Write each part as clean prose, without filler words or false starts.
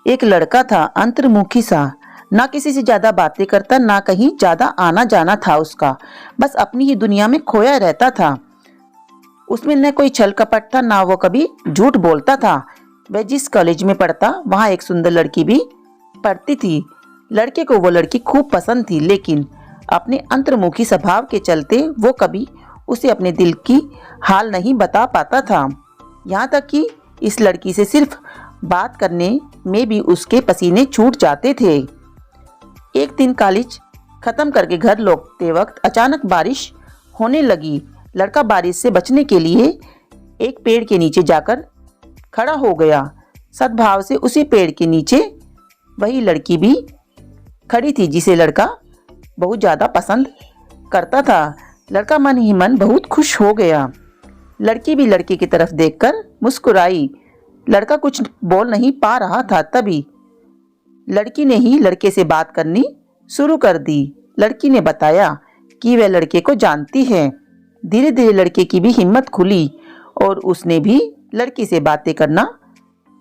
एक लड़का था अंतर्मुखी सा, ना किसी से ज्यादा बातें करता, ना कहीं ज्यादा आना जाना था उसका। बस अपनी ही दुनिया में खोया रहता था। उसमें न कोई छल कपट था, ना वो कभी झूठ बोलता था। वह जिस कॉलेज में पढ़ता वहां एक सुंदर लड़की भी पढ़ती थी। लड़के को वो लड़की खूब पसंद थी, लेकिन अपने अंतर्मुखी स्वभाव के चलते वो कभी उसे अपने दिल की हाल नहीं बता पाता था। यहाँ तक कि इस लड़की से सिर्फ बात करने में भी उसके पसीने छूट जाते थे। एक दिन कॉलेज खत्म करके घर लौटते वक्त अचानक बारिश होने लगी। लड़का बारिश से बचने के लिए एक पेड़ के नीचे जाकर खड़ा हो गया। सद्भाव से उसी पेड़ के नीचे वही लड़की भी खड़ी थी, जिसे लड़का बहुत ज्यादा पसंद करता था। लड़का मन ही मन बहुत खुश हो गया। लड़की भी लड़के की तरफ देखकर मुस्कुराई। लड़का कुछ बोल नहीं पा रहा था, तभी लड़की ने ही लड़के से बात करनी शुरू कर दी। लड़की ने बताया कि वह लड़के को जानती है। धीरे धीरे लड़के की भी हिम्मत खुली और उसने भी लड़की से बातें करना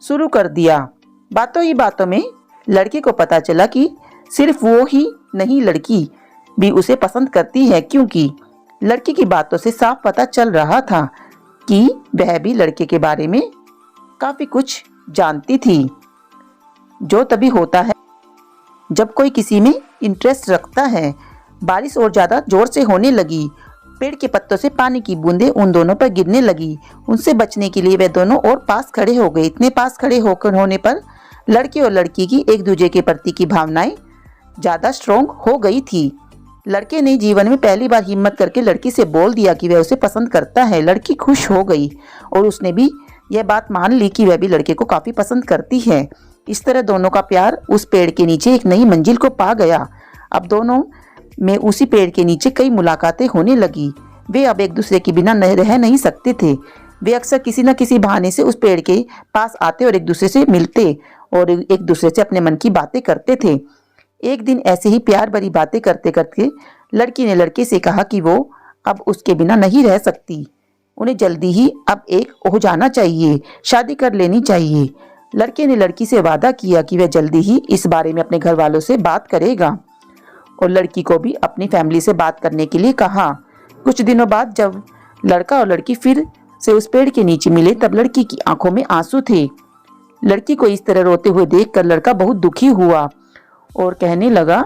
शुरू कर दिया। बातों ही बातों में लड़के को पता चला कि सिर्फ वो ही नहीं, लड़की भी उसे पसंद करती है, क्योंकि लड़की की बातों से साफ पता चल रहा था कि वह भी लड़के के बारे में काफी कुछ जानती थी। जो तभी होता है जब कोई किसी में इंटरेस्ट रखता है। बारिश और ज्यादा जोर से होने लगी। पेड़ के पत्तों से पानी की बूंदें उन दोनों पर गिरने लगी। उनसे बचने के लिए वे दोनों और पास खड़े हो गए। इतने पास खड़े होने पर लड़के और लड़की की एक दूसरे के प्रति की भावनाएं ज्यादा स्ट्रोंग हो गई थी। लड़के ने जीवन में पहली बार हिम्मत करके लड़की से बोल दिया कि वह उसे पसंद करता है। लड़की खुश हो गई और उसने भी यह बात मान ली कि वह भी लड़के को काफी पसंद करती है। इस तरह दोनों का प्यार उस पेड़ के नीचे एक नई मंजिल को पा गया। अब दोनों में उसी पेड़ के नीचे कई मुलाकातें होने लगी। वे अब एक दूसरे के बिना रह नहीं सकते थे। वे अक्सर किसी न किसी बहाने से उस पेड़ के पास आते और एक दूसरे से मिलते और एक दूसरे से अपने मन की बातें करते थे। एक दिन ऐसे ही प्यार भरी बातें करते करते लड़की ने लड़के से कहा कि वो अब उसके बिना नहीं रह सकती। उन्हें जल्दी ही अब एक हो जाना चाहिए, शादी कर लेनी चाहिए। लड़के ने लड़की से वादा किया कि वह जल्दी ही इस बारे में अपने घर वालों से बात करेगा और लड़की को भी अपनी फैमिली से बात करने के लिए कहा। कुछ दिनों बाद जब लड़का और लड़की फिर से उस पेड़ के नीचे मिले, तब लड़की की आंखों में आंसू थे। लड़की को इस तरह रोते हुए देखकर लड़का बहुत दुखी हुआ और कहने लगा।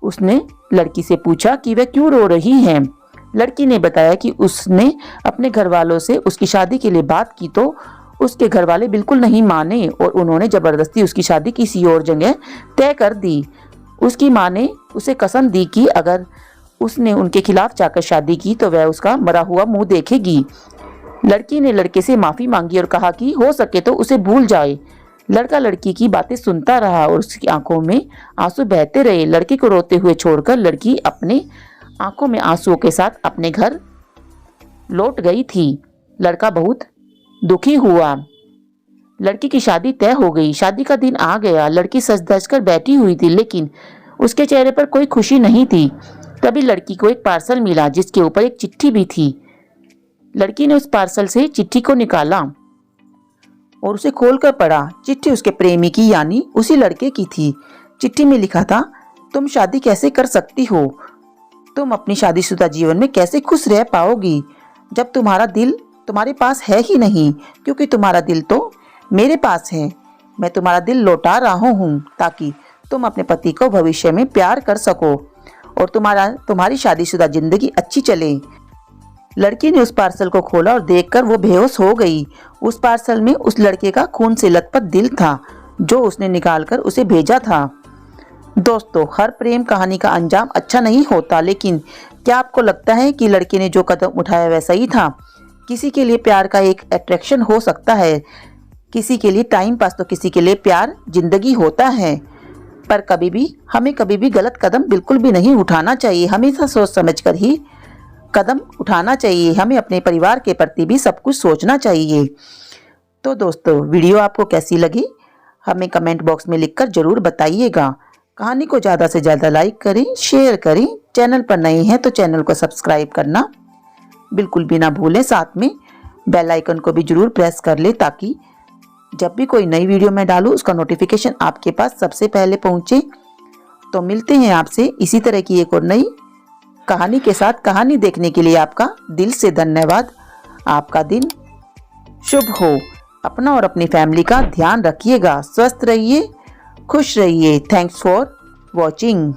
उसने लड़की से पूछा कि वह क्यों रो रही है। लड़की ने बताया कि उसने अपने घर वालों से उसकी शादी के लिए बात की तो उसके घर वाले बिल्कुल नहीं माने और उन्होंने जबरदस्ती उसकी शादी किसी और जगह तय कर दी। उसकी माँ ने उसे कसम दी कि अगर उसने उनके खिलाफ जाकर शादी की तो वह उसका मरा हुआ मुंह देखेगी। लड़की ने लड़के से माफी मांगी और कहा कि हो सके तो उसे भूल जाए। लड़का लड़की की बातें सुनता रहा और उसकी आंखों में आंसू बहते रहे। लड़के को रोते हुए छोड़कर लड़की अपने आंखों में आंसुओं के साथ अपने घर लौट गई थी। लड़का बहुत दुखी हुआ। लड़की की शादी तय हो गई। शादी का दिन आ गया। लड़की सज धज कर बैठी हुई थी, लेकिन उसके चेहरे पर कोई खुशी नहीं थी। तभी लड़की को एक पार्सल मिला जिसके ऊपर एक चिट्ठी भी थी। लड़की ने उस पार्सल से चिट्ठी को निकाला और उसे खोलकर पढ़ा। चिट्ठी उसके प्रेमी की यानी उसी लड़के की थी। चिट्ठी में लिखा था, तुम शादी कैसे कर सकती हो? तुम अपनी शादीशुदा जीवन में कैसे खुश रह पाओगी जब तुम्हारा दिल तुम्हारे पास है ही नहीं, क्योंकि तुम्हारा दिल तो मेरे पास है। मैं तुम्हारा दिल लौटा रहा हूँ ताकि तुम अपने पति को भविष्य में प्यार कर सको और तुम्हारी शादीशुदा जिंदगी अच्छी चले। लड़की ने उस पार्सल को खोला और देखकर वो बेहोश हो गई। उस पार्सल में उस लड़के का खून से लथपथ दिल था जो उसने निकालकर उसे भेजा था। दोस्तों, हर प्रेम कहानी का अंजाम अच्छा नहीं होता, लेकिन क्या आपको लगता है कि लड़के ने जो कदम उठाया वह सही था? किसी के लिए प्यार का एक अट्रैक्शन हो सकता है, किसी के लिए टाइम पास, तो किसी के लिए प्यार जिंदगी होता है। पर हमें कभी भी गलत कदम बिल्कुल भी नहीं उठाना चाहिए। हमेशा सोच समझकर ही कदम उठाना चाहिए। हमें अपने परिवार के प्रति भी सब कुछ सोचना चाहिए। तो दोस्तों, वीडियो आपको कैसी लगी हमें कमेंट बॉक्स में लिखकर जरूर बताइएगा। कहानी को ज़्यादा से ज़्यादा लाइक करें, शेयर करें। चैनल पर नए हैं तो चैनल को सब्सक्राइब करना बिल्कुल भी ना भूलें। साथ में बेल आइकन को भी जरूर प्रेस कर ले ताकि जब भी कोई नई वीडियो मैं डालूँ उसका नोटिफिकेशन आपके पास सबसे पहले पहुंचे। तो मिलते हैं आपसे इसी तरह की एक और नई कहानी के साथ। कहानी देखने के लिए आपका दिल से धन्यवाद। आपका दिन शुभ हो। अपना और अपनी फैमिली का ध्यान रखिएगा। स्वस्थ रहिए, खुश रहिए। Thanks for watching.